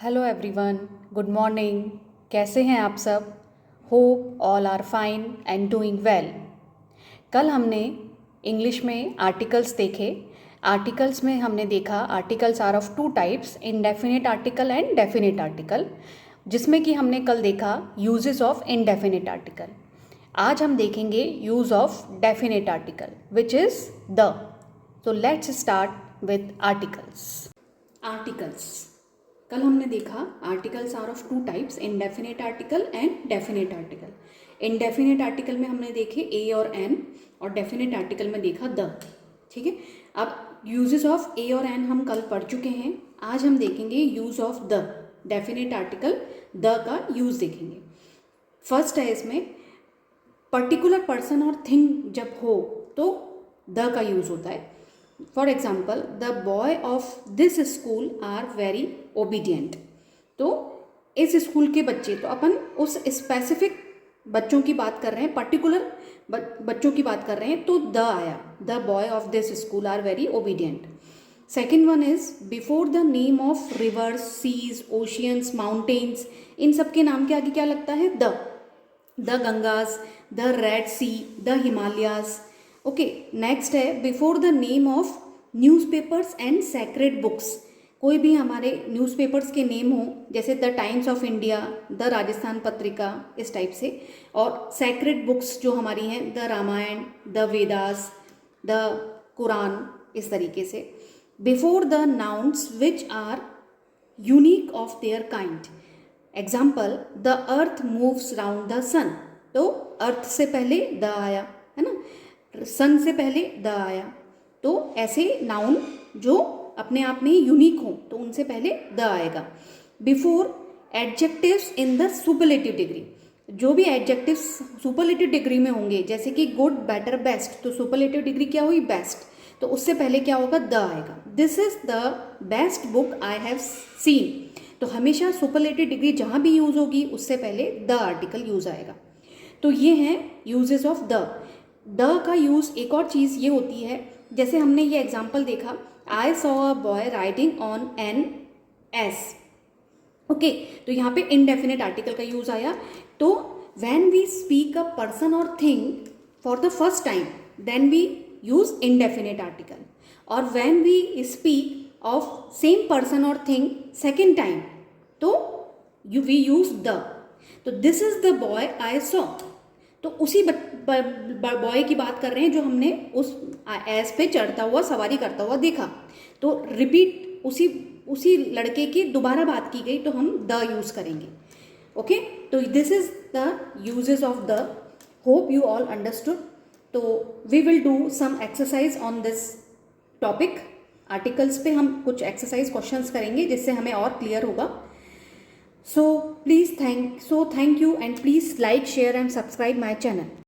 Hello everyone, good morning. कैसे हैं आप सब? Hope all are fine and doing well. कल हमने इंग्लिश में आर्टिकल्स देखे। आर्टिकल्स में हमने देखा articles are of two types, indefinite article and definite article, जिसमें कि हमने कल देखा यूजेस ऑफ इंडेफिनिट आर्टिकल। आज हम देखेंगे use of definite article which is the. So let's start with articles. Articles कल हमने देखा articles are of two types, indefinite article and definite article. Indefinite article में हमने देखे ए और एन, और डेफिनिट आर्टिकल में देखा द। ठीक है, अब यूजेस ऑफ ए और एन हम कल पढ़ चुके हैं। आज हम देखेंगे use of the. Definite article the का यूज देखेंगे। फर्स्ट है इसमें पर्टिकुलर पर्सन और थिंग जब हो तो द का यूज होता है। For example, the boy of this school are very obedient. तो इस स्कूल के बच्चे, तो अपन उस स्पेसिफिक बच्चों की बात कर रहे हैं, पर्टिकुलर बच्चों की बात कर रहे हैं, तो द आया। The boy of this school are very obedient. Second one is before the name of rivers, seas, oceans, mountains, इन सब के नाम के आगे क्या लगता है? The. The Gangas, the red sea, the Himalayas. Okay, next है before the name of newspapers and sacred books. कोई भी हमारे न्यूज़पेपर्स के नेम हो, जैसे the Times of India, the Rajasthan Patrika, इस टाइप से। और सैक्रेड बुक्स जो हमारी हैं, the Ramayan, the Vedas, the Quran, इस तरीके से। Before the nouns which are unique of their kind. Example, the earth moves round the sun. तो अर्थ से पहले द आया, है ना, सन से पहले द आया। तो ऐसे नाउन जो अपने आप में यूनिक हो तो उनसे पहले द आएगा। Before adjectives in the superlative degree, जो भी एडजेक्टिव्स सुपरलेटिव डिग्री में होंगे, जैसे कि गुड, बेटर, बेस्ट, तो सुपरलेटिव डिग्री क्या हुई? बेस्ट। तो उससे पहले क्या होगा? द आएगा। This is the best book I have seen. तो हमेशा सुपरलेटिव डिग्री जहाँ भी यूज होगी उससे पहले द आर्टिकल यूज आएगा। तो ये हैं यूजेस ऑफ द। द का यूज़ एक और चीज़ ये होती है, जैसे हमने ये एग्जाम्पल देखा, I saw a boy riding on an ass. Okay, तो यहाँ पे इनडेफिनिट आर्टिकल का यूज़ आया। तो when we speak a person और thing for the first time, then we use indefinite article. और when we speak of same person और thing second time, तो वी यूज द। तो this is the boy I saw. तो उसी boy की बात कर रहे हैं जो हमने उस एस पे चढ़ता हुआ, सवारी करता हुआ देखा। तो रिपीट उसी लड़के की दोबारा बात की गई तो हम द यूज़ करेंगे। ओके, तो this is the uses of the. Hope you all understood. तो we will do some exercise on this topic. Articles पे हम कुछ एक्सरसाइज क्वेश्चंस करेंगे जिससे हमें और क्लियर होगा। So thank you, and please like, share and subscribe my channel.